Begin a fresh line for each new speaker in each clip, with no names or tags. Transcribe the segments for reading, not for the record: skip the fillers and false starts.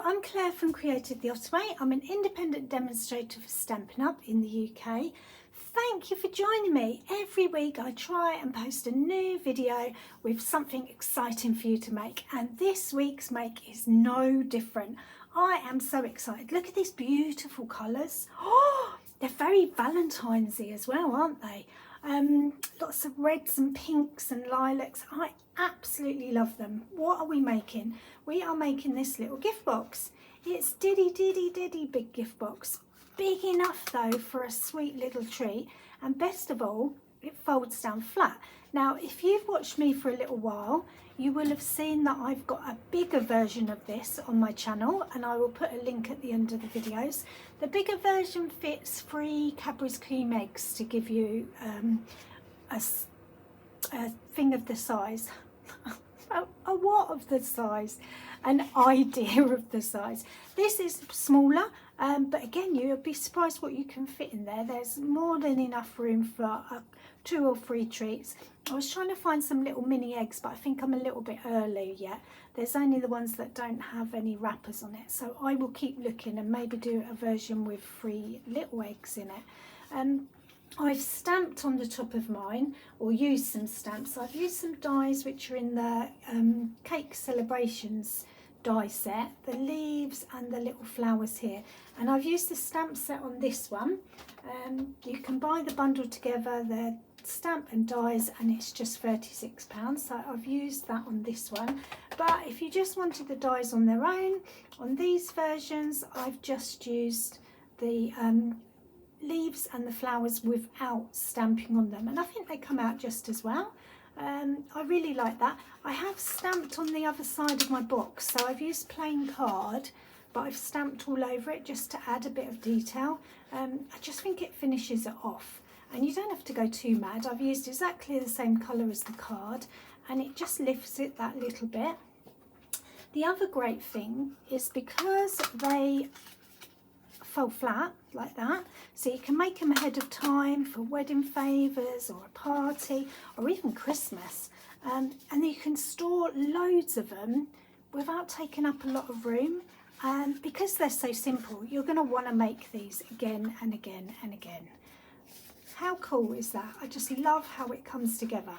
I'm Claire from Creative the Ottaway. I'm an independent demonstrator for Stampin' Up in the UK. Thank you for joining me. Every week I try and post a new video with something exciting for you to make, and this week's make is no different. I am so excited. Look at these beautiful colours. Oh, they're very Valentine's-y as well, aren't they? Lots of reds and pinks and lilacs. I absolutely love them. What are we making? We are making this little gift box. It's diddy big gift box. Big enough though for a sweet little treat, and best of all, it folds down flat. Now if you've watched me for a little while, you will have seen that I've got a bigger version of this on my channel, and I will put a link at the end of the videos. The bigger version fits 3 Cadbury's cream eggs to give you a thing of the size. a what of the size? An idea of the size. This is smaller, but again, you'll be surprised what you can fit in there. There's more than enough room for 2 or 3 treats. I was trying to find some little mini eggs, but I think I'm a little bit early yet. There's only the ones that don't have any wrappers on it, so I will keep looking and maybe do a version with 3 little eggs in it. I've stamped on the top of mine, or used some stamps. I've used some dies which are in the cake celebrations die set, the leaves and the little flowers here, and I've used the stamp set on this one. You can buy the bundle together, the stamp and dies, and it's just £36, so I've used that on this one. But if you just wanted the dies on their own, on these versions I've just used the leaves and the flowers without stamping on them, and I think they come out just as well. I really like that. I have stamped on the other side of my box, so I've used plain card, but I've stamped all over it just to add a bit of detail. I just think it finishes it off, and you don't have to go too mad. I've used exactly the same colour as the card, and it just lifts it that little bit. The other great thing is because they fold flat like that, so you can make them ahead of time for wedding favours or a party or even Christmas, and you can store loads of them without taking up a lot of room. Because they're so simple, you're going to want to make these again and again and again. How cool is that? I just love how it comes together.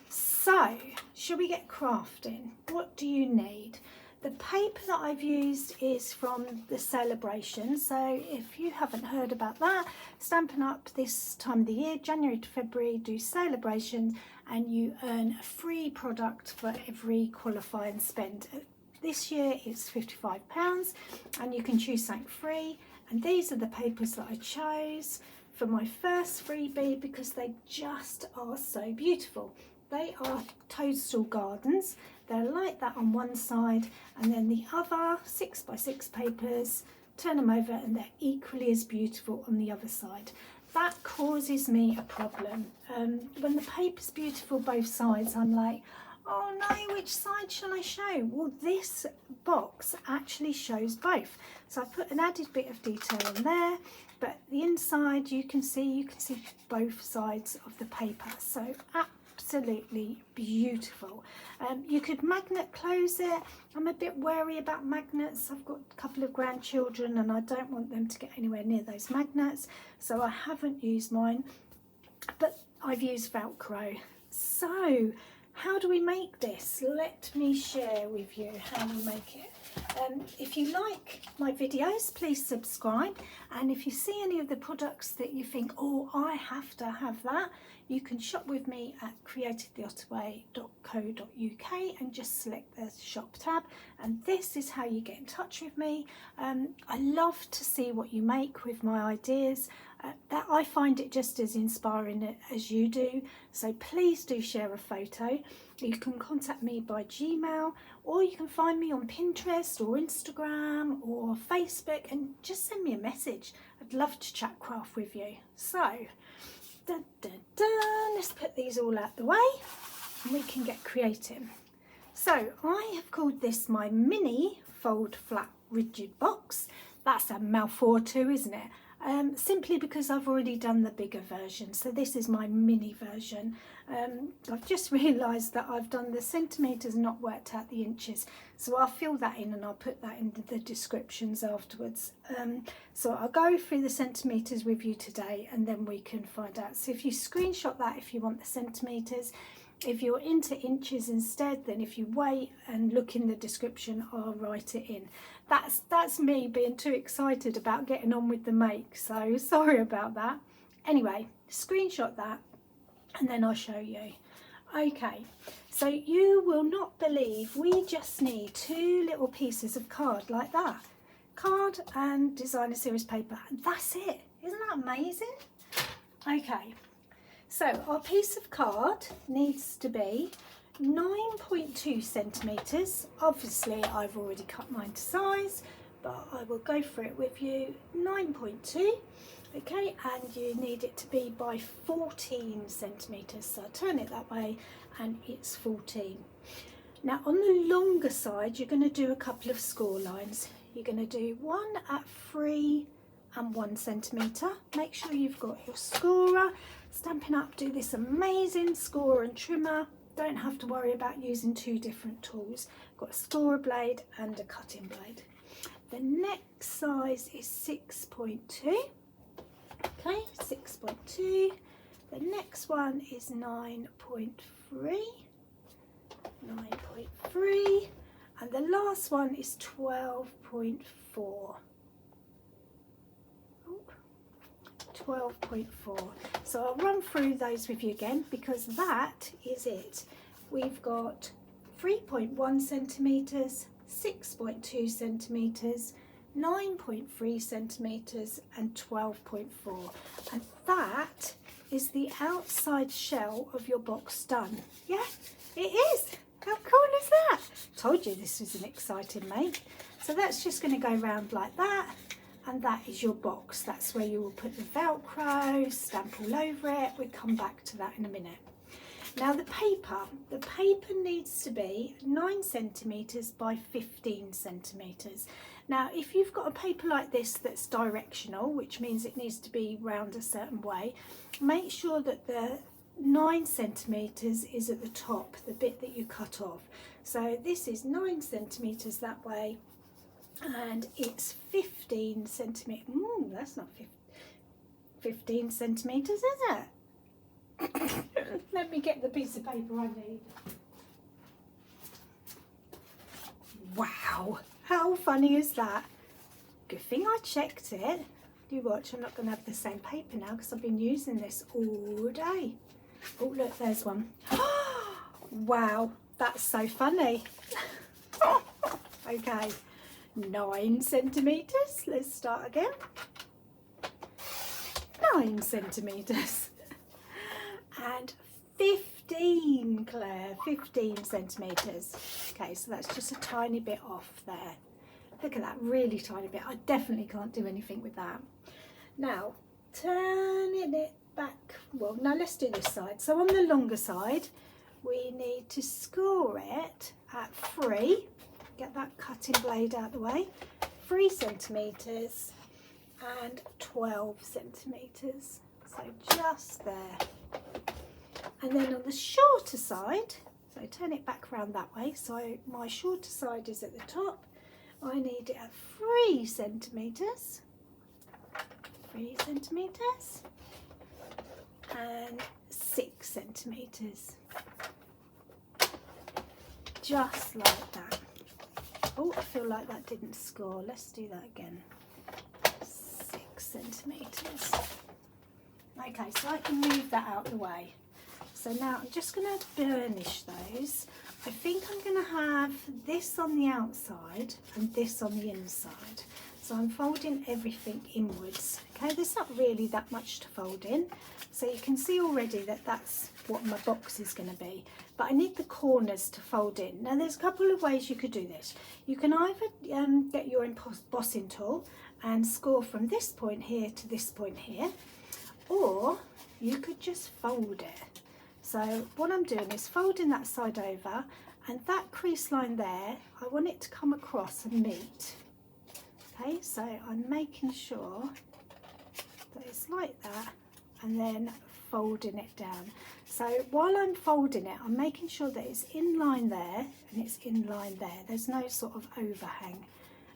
So shall we get crafting? What do you need? The paper that I've used is from the Saleabration, so if you haven't heard about that, Stampin' Up this time of the year, January to February, do Saleabration, and you earn a free product for every qualifying spend. This year it's £55, and you can choose something free, and these are the papers that I chose for my first freebie because they just are so beautiful. They are Toadstool Gardens. They're like that on one side, and then the other 6x6 papers, turn them over and they're equally as beautiful on the other side. That causes me a problem. When the paper's beautiful both sides, I'm like, oh no, which side shall I show? Well, this box actually shows both. So I put an added bit of detail in there, but the inside you can see both sides of the paper. So absolutely beautiful. You could magnet close it. I'm a bit wary about magnets. I've got a couple of grandchildren and I don't want them to get anywhere near those magnets, so I haven't used mine, but I've used Velcro. So how do we make this? Let me share with you how we make it. If you like my videos, please subscribe, and if you see any of the products that you think, oh, I have to have that, you can shop with me at creativetheottaway.co.uk and just select the shop tab, and this is how you get in touch with me. I love to see what you make with my ideas. That I find it just as inspiring as you do, so please do share a photo. You can contact me by Gmail, or you can find me on Pinterest or Instagram or Facebook and just send me a message. I'd love to chat craft with you. So let's put these all out the way and we can get creative. So I have called this my mini fold flat rigid box. That's a mouthful too, isn't it? simply because I've already done the bigger version. So this is my mini version. I've just realised that I've done the centimetres, not worked out the inches. So I'll fill that in and I'll put that into the descriptions afterwards. So I'll go through the centimetres with you today and then we can find out. So if you screenshot that if you want the centimetres, if you're into inches instead, then if you wait and look in the description, I'll write it in. That's me being too excited about getting on with the make, so sorry about that. Anyway, screenshot that and then I'll show you. Okay, so you will not believe we just need 2 little pieces of card like that. Card and designer series paper, and that's it. Isn't that amazing? Okay. So our piece of card needs to be 9.2 centimetres. Obviously I've already cut mine to size, but I will go through it with you. 9.2, okay, and you need it to be by 14 centimetres. So I turn it that way and it's 14. Now on the longer side, you're going to do a couple of score lines. You're going to do one at 3 and 1 centimetre. Make sure you've got your scorer. Stampin' Up do this amazing scorer and trimmer. Don't have to worry about using 2 different tools. Got a scorer blade and a cutting blade. The next size is 6.2. Okay, 6.2. The next one is 9.3. 9.3. And the last one is 12.4. 12.4. So I'll run through those with you again because that is it. We've got 3.1 centimetres, 6.2 centimetres, 9.3 centimetres and 12.4, and that is the outside shell of your box done. Yeah, it is. How cool is that? Told you this was an exciting make. So that's just going to go round like that. And that is your box. That's where you will put the Velcro, stamp all over it. We'll come back to that in a minute. Now the paper needs to be 9 centimetres by 15 centimetres. Now if you've got a paper like this that's directional, which means it needs to be round a certain way, make sure that the 9 centimetres is at the top, the bit that you cut off. So this is 9 centimetres that way. And it's 15 centimetres. That's not 15 centimetres, is it? Let me get the piece of paper I need. Wow, how funny is that? Good thing I checked it. Do watch, I'm not going to have the same paper now because I've been using this all day. Oh, look, there's one. Wow, that's so funny. Okay. 9 centimetres. Let's start again. 9 centimetres. And 15, Claire, 15 centimetres. Okay, so that's just a tiny bit off there. Look at that, really tiny bit. I definitely can't do anything with that. Now, turning it back. Well, now let's do this side. So on the longer side, we need to score it at 3. Get that cutting blade out of the way. 3 centimetres and 12 centimetres. So just there. And then on the shorter side, so turn it back around that way. So my shorter side is at the top. I need it at 3 centimetres. 3 centimetres and 6 centimetres. Just like that. Oh, I feel like that didn't score. Let's do that again. 6 centimetres. Okay, so I can move that out of the way. So now I'm just going to burnish those. I think I'm going to have this on the outside and this on the inside. So I'm folding everything inwards. Okay, there's not really that much to fold in. So you can see already that that's what my box is going to be. But I need the corners to fold in. Now there's a couple of ways you could do this. You can either get your embossing tool and score from this point here to this point here. Or you could just fold it. So what I'm doing is folding that side over, and that crease line there, I want it to come across and meet. Okay, so I'm making sure that it's like that, and then folding it down. So while I'm folding it, I'm making sure that it's in line there and it's in line there. There's no sort of overhang,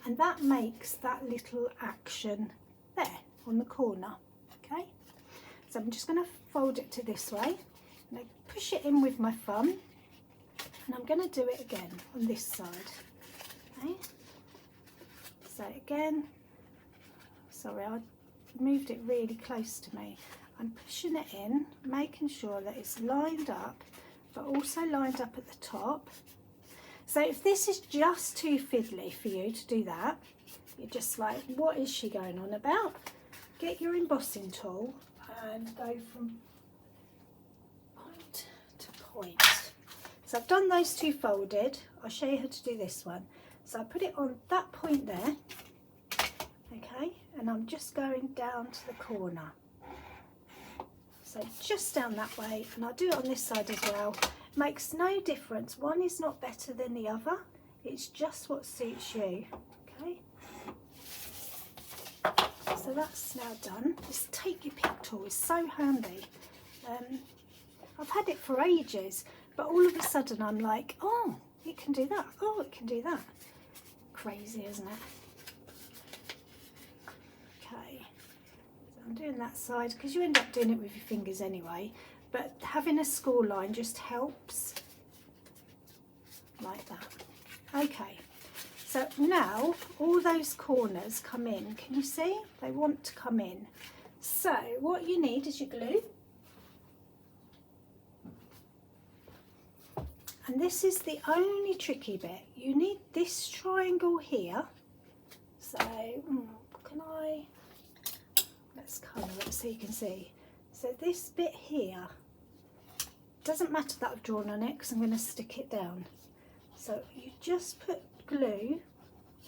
and that makes that little action there on the corner. Okay, so I'm just going to fold it to this way, and I push it in with my thumb, and I'm going to do it again on this side. Okay, so again, sorry, I moved it really close to me. I'm pushing it in, making sure that it's lined up, but also lined up at the top. So if this is just too fiddly for you to do that, you're just like, what is she going on about? Get your embossing tool and go from point to point. So I've done those two folded. I'll show you how to do this one. So I put it on that point there, okay, and I'm just going down to the corner. So just down that way, and I'll do it on this side as well. Makes no difference. One is not better than the other. It's just what suits you. Okay. So that's now done. This take your pick tool is so handy. I've had it for ages, but all of a sudden I'm like, oh, it can do that. Oh, it can do that. Crazy, isn't it? Okay. I'm doing that side because you end up doing it with your fingers anyway, but having a score line just helps, like that. Okay, so now all those corners come in. Can you see? They want to come in. So what you need is your glue, and this is the only tricky bit. You need this triangle here. So can I? Let's colour it so you can see. So this bit here, doesn't matter that I've drawn on it because I'm going to stick it down. So you just put glue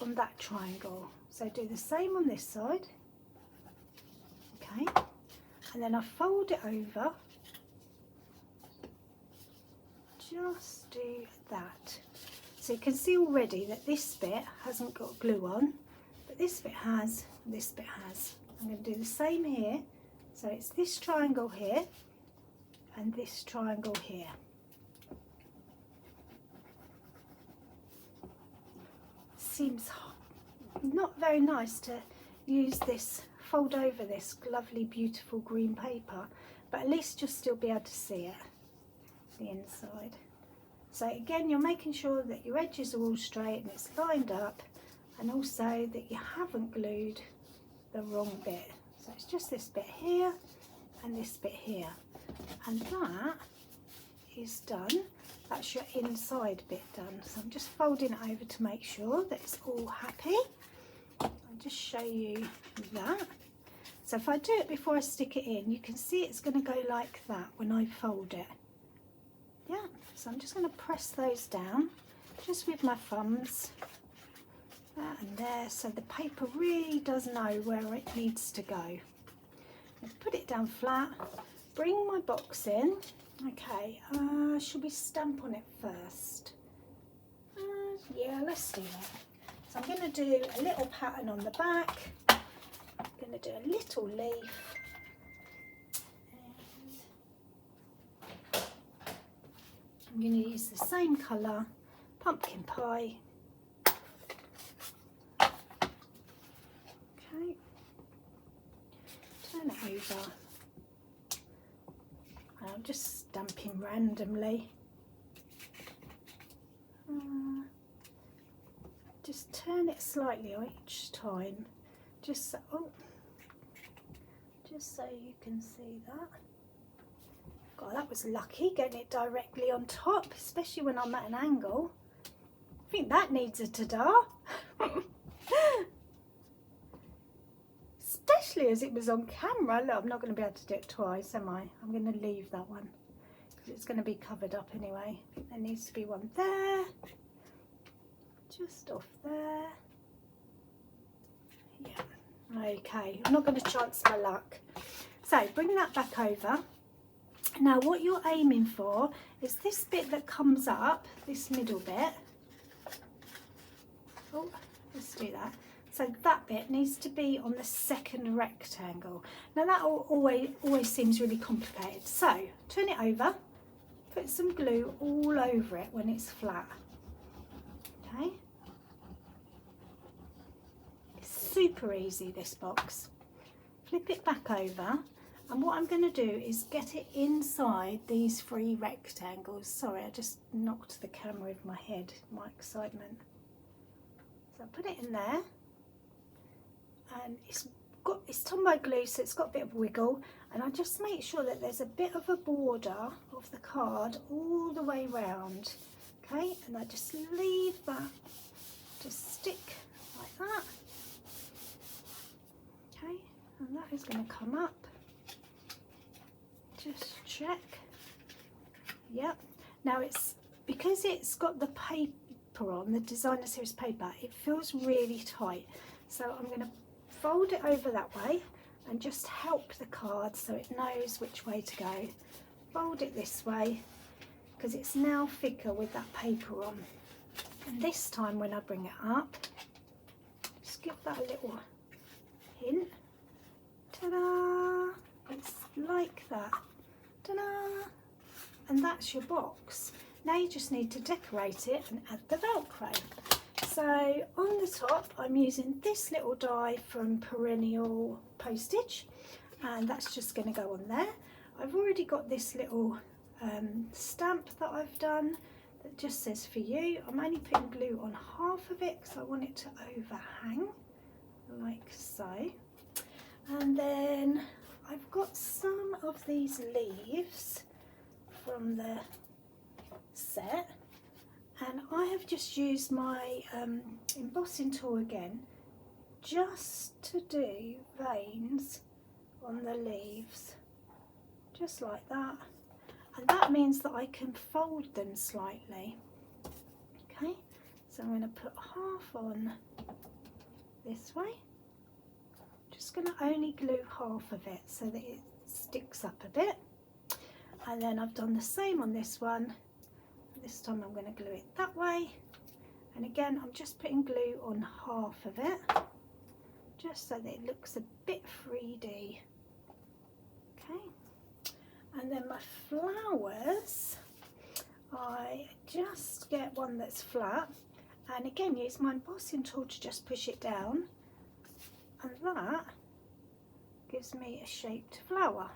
on that triangle. So do the same on this side. Okay, and then I fold it over. Just do that. So you can see already that this bit hasn't got glue on, but this bit has, and this bit has. I'm going to do the same here. So it's this triangle here and this triangle here. Seems not very nice to use this, fold over this lovely beautiful green paper, but at least you'll still be able to see it, the inside. So again, you're making sure that your edges are all straight and it's lined up, and also that you haven't glued the wrong bit. So it's just this bit here and this bit here, and that is done. That's your inside bit done. So I'm just folding it over to make sure that it's all happy. I'll just show you that. So if I do it before I stick it in, you can see it's going to go like that when I fold it. Yeah, so I'm just going to press those down just with my thumbs. That and there, so the paper really does know where it needs to go. Put it down flat, bring my box in. Okay, should we stamp on it first? Yeah, let's do that. So I'm going to do a little pattern on the back. I'm going to do a little leaf. And I'm going to use the same colour, pumpkin pie. Okay, turn it over. I'm just stamping randomly. Just turn it slightly each time, just so, just so you can see that. God, that was lucky getting it directly on top, especially when I'm at an angle. I think that needs a ta-da. Especially as it was on camera. Look, I'm not going to be able to do it twice, am I? I'm going to leave that one because it's going to be covered up anyway. I think there needs to be one there, just off there. Yeah, okay. I'm not going to chance my luck. So bring that back over. Now what you're aiming for is this bit that comes up, this middle bit. Oh, let's do that. So that bit needs to be on the second rectangle. Now that always seems really complicated. So turn it over, put some glue all over it when it's flat. Okay. It's super easy, this box. Flip it back over, and what I'm going to do is get it inside these 3 rectangles. Sorry, I just knocked the camera with my head, my excitement. So I put it in there, and it's Tombow glue, so it's got a bit of wiggle, and I just make sure that there's a bit of a border of the card all the way round. Okay, and I just leave that to stick like that. Okay, and that is going to come up. Just check. Yep. Now it's because it's got the paper on, the designer series paper, it feels really tight. So I'm going to fold it over that way and just help the card so it knows which way to go. Fold it this way because it's now thicker with that paper on. And this time when I bring it up, just give that a little hint. Ta-da! It's like that. Ta-da! And that's your box. Now you just need to decorate it and add the Velcro. So on the top I'm using this little die from Perennial Postage, and that's just going to go on there. I've already got this little stamp that I've done that just says for you. I'm only putting glue on half of it because I want it to overhang like so. And then I've got some of these leaves from the set, and I have just used my embossing tool again just to do veins on the leaves, just like that, and that means that I can fold them slightly. Okay, so I'm going to put half on this way. Just going to only glue half of it so that it sticks up a bit, and then I've done the same on this one. This time I'm going to glue it that way, and again I'm just putting glue on half of it just so that it looks a bit 3D. Okay, and then my flowers, I just get one that's flat and again use my embossing tool to just push it down, and that gives me a shaped flower.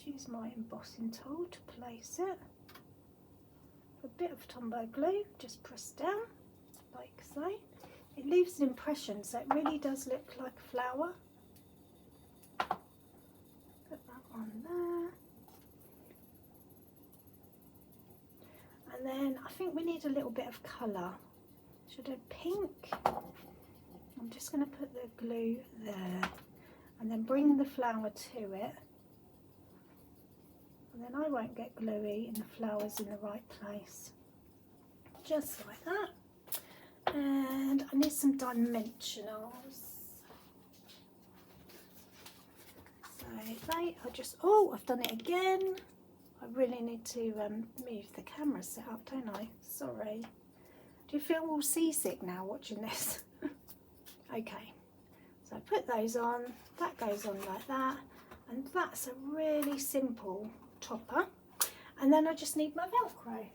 Use my embossing tool to place it. A bit of Tombow glue, just press down like so. It leaves an impression, so it really does look like a flower. Put that on there. And then I think we need a little bit of colour. Should I pink? I'm just going to put the glue there and then bring the flower to it. And then I won't get gluey and the flower's in the right place. Just like that. And I need some dimensionals. So they are just, oh, I've done it again. I really need to move the camera set up, don't I? Sorry. Do you feel all seasick now watching this? Okay. So I put those on, that goes on like that. And that's a really simple topper, and then I just need my Velcro.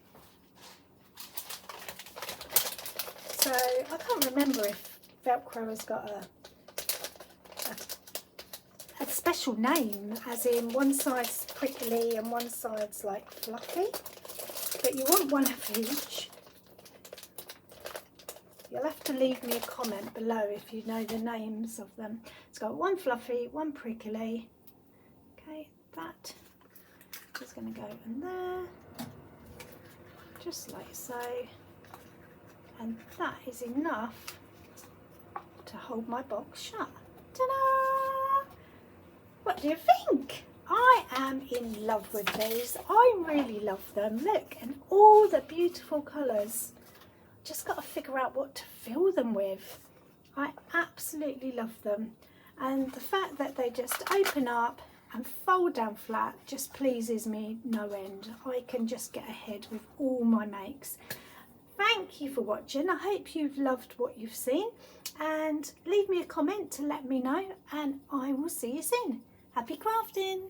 So I can't remember if Velcro has got a special name, as in one side's prickly and one side's like fluffy, but you want one of each. You'll have to leave me a comment below if you know the names of them. It's got one fluffy, one prickly. Okay, that is going to go in there, just like so, and that is enough to hold my box shut. Ta-da! What do you think? I am in love with these. I really love them. Look, and all the beautiful colours. Just got to figure out what to fill them with. I absolutely love them, and the fact that they just open up and fold down flat just pleases me no end. I can just get ahead with all my makes. thank you for watching. I hope you've loved what you've seen, and leave me a comment to let me know, and I will see you soon. Happy crafting!